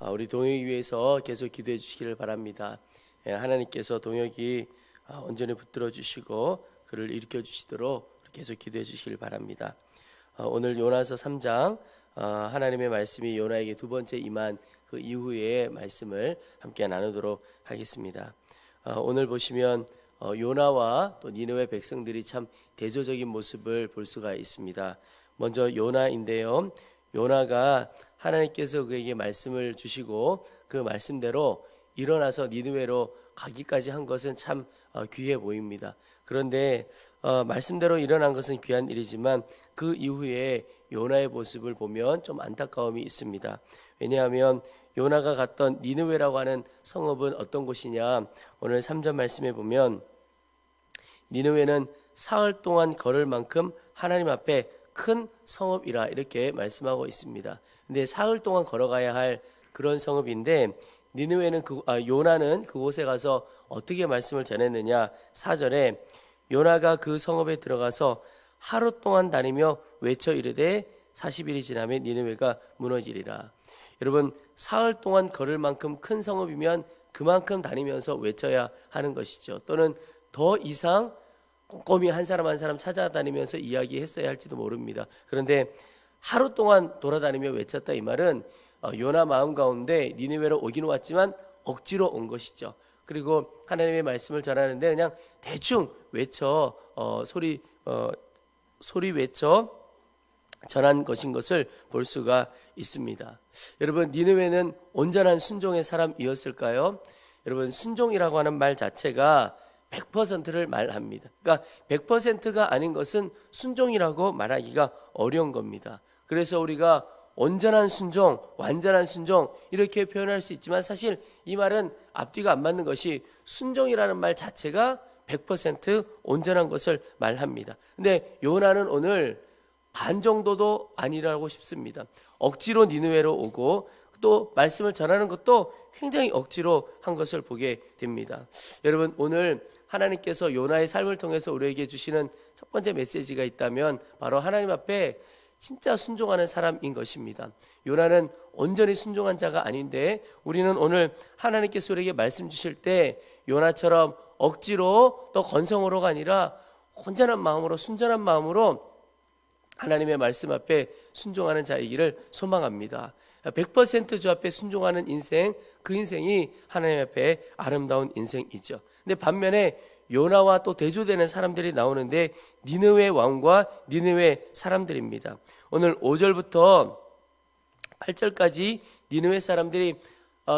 우리 동혁이 위해서 계속 기도해 주시기를 바랍니다. 하나님께서 동혁이 온전히 붙들어 주시고 그를 일으켜 주시도록 계속 기도해 주시길 바랍니다. 오늘 요나서 3장 하나님의 말씀이 요나에게 두 번째 임한 그 이후의 말씀을 함께 나누도록 하겠습니다. 오늘 보시면 요나와 또 니느웨 백성들이 참 대조적인 모습을 볼 수가 있습니다. 먼저 요나인데요. 요나가 하나님께서 그에게 말씀을 주시고 그 말씀대로 일어나서 니느웨로 가기까지 한 것은 참 귀해 보입니다. 그런데 말씀대로 일어난 것은 귀한 일이지만 그 이후에 요나의 모습을 보면 좀 안타까움이 있습니다. 왜냐하면 요나가 갔던 니느웨라고 하는 성읍은 어떤 곳이냐? 오늘 3절 말씀에 보면 니느웨는 사흘 동안 걸을 만큼 하나님 앞에 큰 성읍이라 이렇게 말씀하고 있습니다. 근데 사흘 동안 걸어가야 할 그런 성읍인데 니느웨는 요나는 그곳에 가서 어떻게 말씀을 전했느냐? 4절에 요나가 그 성읍에 들어가서 하루 동안 다니며 외쳐 이르되 40일이 지나면 니느웨가 무너지리라. 여러분, 사흘 동안 걸을 만큼 큰 성읍이면 그만큼 다니면서 외쳐야 하는 것이죠. 또는 더 이상 꼼꼼히 한 사람 한 사람 찾아다니면서 이야기했어야 할지도 모릅니다. 그런데 하루 동안 돌아다니며 외쳤다 이 말은 요나 마음 가운데 니느웨로 오기는 왔지만 억지로 온 것이죠. 그리고 하나님의 말씀을 전하는데 그냥 대충 외쳐 소리 외쳐 전한 것인 것을 볼 수가 있습니다. 여러분, 니느웨는 온전한 순종의 사람이었을까요? 여러분, 순종이라고 하는 말 자체가 100%를 말합니다. 그러니까 100%가 아닌 것은 순종이라고 말하기가 어려운 겁니다. 그래서 우리가 온전한 순종, 완전한 순종 이렇게 표현할 수 있지만 사실 이 말은 앞뒤가 안 맞는 것이 순종이라는 말 자체가 100% 온전한 것을 말합니다. 근데 요나는 오늘 반 정도도 아니라고 싶습니다. 억지로 니느웨로 오고 또 말씀을 전하는 것도 굉장히 억지로 한 것을 보게 됩니다. 여러분, 오늘 하나님께서 요나의 삶을 통해서 우리에게 주시는 첫 번째 메시지가 있다면 바로 하나님 앞에 진짜 순종하는 사람인 것입니다. 요나는 온전히 순종한 자가 아닌데 우리는 오늘 하나님께서 우리에게 말씀 주실 때 요나처럼 억지로 또 건성으로가 아니라 온전한 마음으로 순전한 마음으로 하나님의 말씀 앞에 순종하는 자이기를 소망합니다. 100% 주 앞에 순종하는 인생, 그 인생이 하나님 앞에 아름다운 인생이죠. 근데 반면에 요나와 또 대조되는 사람들이 나오는데 니느웨 왕과 니느웨 사람들입니다. 오늘 5절부터 8절까지 니느웨 사람들이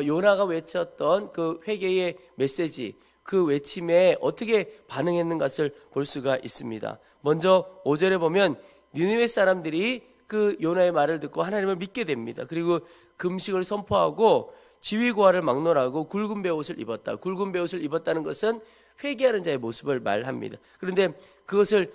요나가 외쳤던 그 회개의 메시지, 그 외침에 어떻게 반응했는 것을 볼 수가 있습니다. 먼저 5절에 보면 니느웨 사람들이 그 요나의 말을 듣고 하나님을 믿게 됩니다. 그리고 금식을 선포하고 지위고하를 막론하고 굵은 베옷을 입었다. 굵은 베옷을 입었다는 것은 회개하는 자의 모습을 말합니다. 그런데 그것을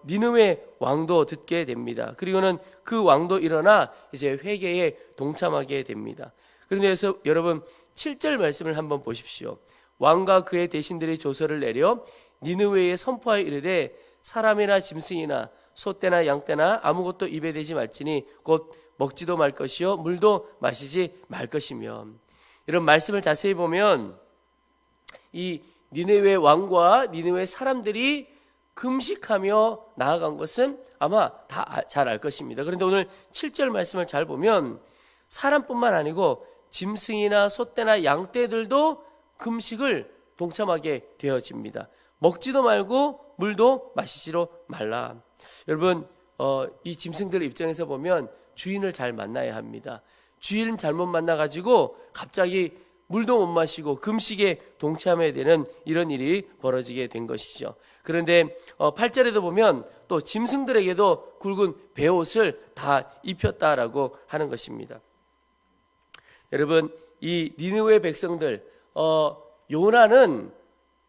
니느웨 왕도 듣게 됩니다. 그리고는 그 왕도 일어나 이제 회개에 동참하게 됩니다. 그런데서 여러분 7절 말씀을 한번 보십시오. 왕과 그의 대신들이 조서를 내려 니느웨에 선포하여 이르되 사람이나 짐승이나 소떼나 양떼나 아무것도 입에 대지 말지니 곧 먹지도 말 것이요 물도 마시지 말 것이며. 이런 말씀을 자세히 보면 이 니느웨 왕과 니느웨 사람들이 금식하며 나아간 것은 아마 다 잘 알 것입니다. 그런데 오늘 7절 말씀을 잘 보면 사람뿐만 아니고 짐승이나 소떼나 양떼들도 금식을 동참하게 되어집니다. 먹지도 말고 물도 마시지도 말라. 여러분, 이 짐승들의 입장에서 보면 주인을 잘 만나야 합니다. 주인 잘못 만나가지고 갑자기 물도 못 마시고 금식에 동참해야 되는 이런 일이 벌어지게 된 것이죠. 그런데 8절에도 보면 또 짐승들에게도 굵은 베옷을 다 입혔다라고 하는 것입니다. 여러분, 이 니느웨 백성들, 요나는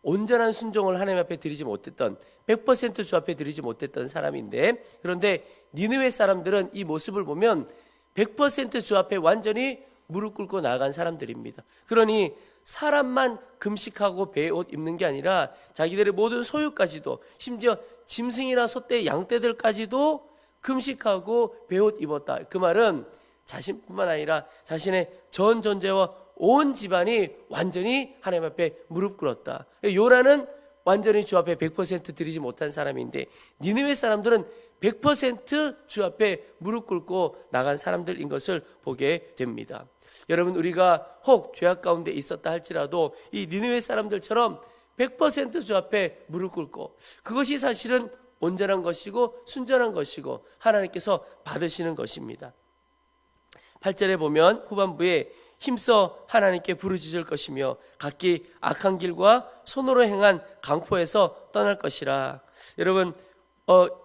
온전한 순종을 하나님 앞에 드리지 못했던 100% 주 앞에 드리지 못했던 사람인데 그런데 니느웨 사람들은 이 모습을 보면 100% 주 앞에 완전히 무릎 꿇고 나아간 사람들입니다. 그러니 사람만 금식하고 베옷 입는 게 아니라 자기들의 모든 소유까지도 심지어 짐승이나 소떼, 양떼들까지도 금식하고 베옷 입었다. 그 말은 자신뿐만 아니라 자신의 전 존재와 온 집안이 완전히 하나님 앞에 무릎 꿇었다. 요나는 완전히 주 앞에 100% 드리지 못한 사람인데 니느웨 사람들은 100% 주 앞에 무릎 꿇고 나간 사람들인 것을 보게 됩니다. 여러분, 우리가 혹 죄악 가운데 있었다 할지라도 이 니느웨 사람들처럼 100% 주 앞에 무릎 꿇고, 그것이 사실은 온전한 것이고 순전한 것이고 하나님께서 받으시는 것입니다. 8절에 보면 후반부에 힘써 하나님께 부르짖을 것이며 각기 악한 길과 손으로 행한 강포에서 떠날 것이라. 여러분,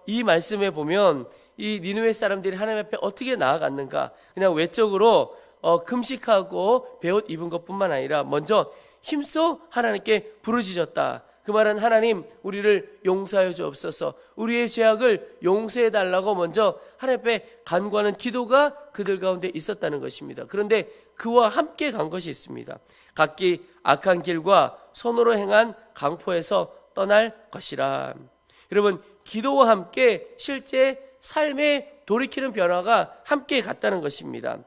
이 말씀에 보면 이 니느웨 사람들이 하나님 앞에 어떻게 나아갔는가, 그냥 외적으로 금식하고 베옷 입은 것뿐만 아니라 먼저 힘써 하나님께 부르짖었다. 그 말은 하나님, 우리를 용서하여 주옵소서, 우리의 죄악을 용서해 달라고 먼저 하나님 앞에 간구하는 기도가 그들 가운데 있었다는 것입니다. 그런데 그와 함께 간 것이 있습니다. 각기 악한 길과 손으로 행한 강포에서 떠날 것이라. 여러분, 기도와 함께 실제 삶에 돌이키는 변화가 함께 갔다는 것입니다.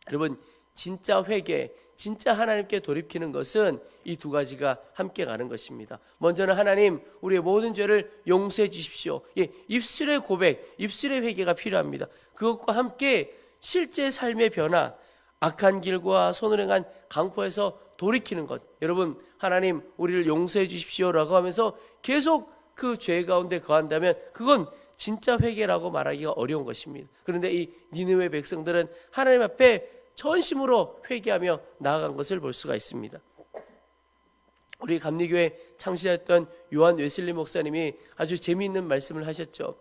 여러분, 진짜 회개, 진짜 하나님께 돌이키는 것은 이 두 가지가 함께 가는 것입니다. 먼저는 하나님, 우리의 모든 죄를 용서해 주십시오. 입술의 고백, 입술의 회개가 필요합니다. 그것과 함께 실제 삶의 변화, 악한 길과 손을 행한 강포에서 돌이키는 것. 여러분, 하나님, 우리를 용서해 주십시오라고 하면서 계속 그 죄 가운데 거한다면 그건 진짜 회개라고 말하기가 어려운 것입니다. 그런데 이 니느웨 백성들은 하나님 앞에 전심으로 회개하며 나아간 것을 볼 수가 있습니다. 우리 감리교회 창시자였던 요한 웨슬리 목사님이 아주 재미있는 말씀을 하셨죠.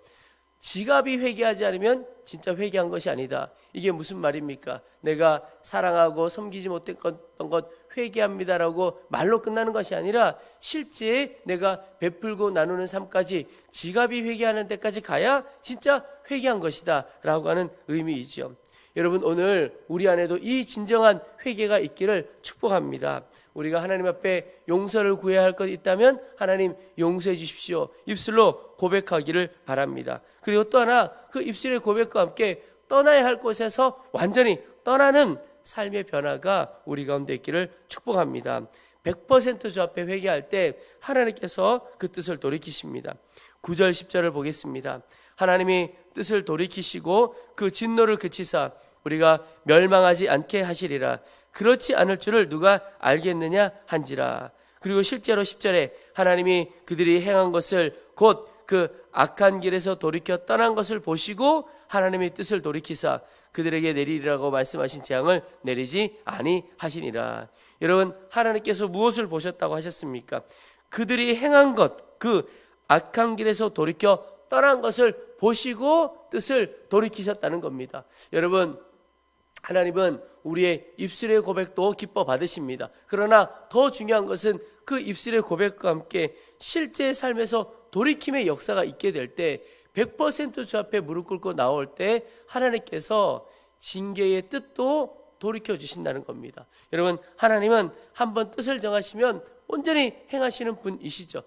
지갑이 회개하지 않으면 진짜 회개한 것이 아니다. 이게 무슨 말입니까? 내가 사랑하고 섬기지 못했던 것 회개합니다라고 말로 끝나는 것이 아니라 실제 내가 베풀고 나누는 삶까지, 지갑이 회개하는 데까지 가야 진짜 회개한 것이다 라고 하는 의미이죠. 여러분, 오늘 우리 안에도 이 진정한 회개가 있기를 축복합니다. 우리가 하나님 앞에 용서를 구해야 할 것 있다면 하나님 용서해 주십시오, 입술로 고백하기를 바랍니다. 그리고 또 하나, 그 입술의 고백과 함께 떠나야 할 곳에서 완전히 떠나는 삶의 변화가 우리 가운데 있기를 축복합니다. 100% 주 앞에 회개할 때 하나님께서 그 뜻을 돌이키십니다. 9절 10절을 보겠습니다. 하나님이 뜻을 돌이키시고 그 진노를 그치사 우리가 멸망하지 않게 하시리라. 그렇지 않을 줄을 누가 알겠느냐 한지라. 그리고 실제로 10절에 하나님이 그들이 행한 것을 곧 그 악한 길에서 돌이켜 떠난 것을 보시고 하나님의 뜻을 돌이키사 그들에게 내리리라고 말씀하신 재앙을 내리지 아니하시니라. 여러분, 하나님께서 무엇을 보셨다고 하셨습니까? 그들이 행한 것, 그 악한 길에서 돌이켜 떠난 것을 보시고 뜻을 돌이키셨다는 겁니다. 여러분, 하나님은 우리의 입술의 고백도 기뻐 받으십니다. 그러나 더 중요한 것은 그 입술의 고백과 함께 실제 삶에서 돌이킴의 역사가 있게 될 때 100% 주 앞에 무릎 꿇고 나올 때 하나님께서 징계의 뜻도 돌이켜 주신다는 겁니다. 여러분, 하나님은 한번 뜻을 정하시면 온전히 행하시는 분이시죠.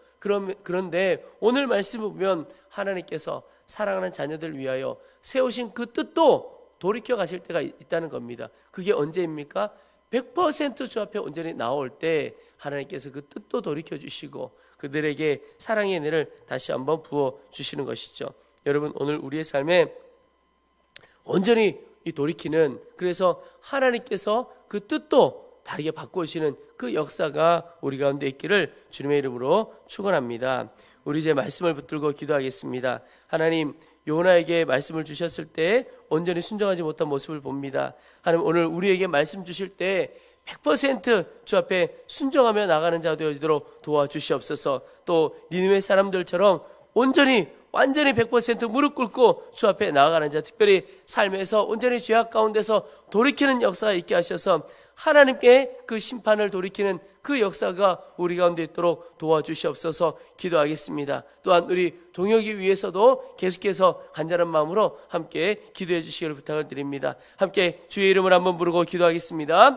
그런데 오늘 말씀을 보면 하나님께서 사랑하는 자녀들 위하여 세우신 그 뜻도 돌이켜 가실 때가 있다는 겁니다. 그게 언제입니까? 100% 주 앞에 온전히 나올 때 하나님께서 그 뜻도 돌이켜 주시고 그들에게 사랑의 은혜를 다시 한번 부어 주시는 것이죠. 여러분, 오늘 우리의 삶에 온전히 이 돌이키는, 그래서 하나님께서 그 뜻도 다르게 바꾸시는 그 역사가 우리 가운데 있기를 주님의 이름으로 축원합니다. 우리 이제 말씀을 붙들고 기도하겠습니다. 하나님, 요나에게 말씀을 주셨을 때 온전히 순종하지 못한 모습을 봅니다. 하나님, 오늘 우리에게 말씀 주실 때 100% 주 앞에 순종하며 나가는 자 되어지도록 도와주시옵소서. 또 니느웨 사람들처럼 완전히 100% 무릎 꿇고 주 앞에 나아가는 자, 특별히 삶에서 온전히 죄악 가운데서 돌이키는 역사가 있게 하셔서 하나님께 그 심판을 돌이키는 그 역사가 우리 가운데 있도록 도와주시옵소서 기도하겠습니다. 또한 우리 동역이 위해서도 계속해서 간절한 마음으로 함께 기도해 주시기를 부탁을 드립니다. 함께 주의 이름을 한번 부르고 기도하겠습니다.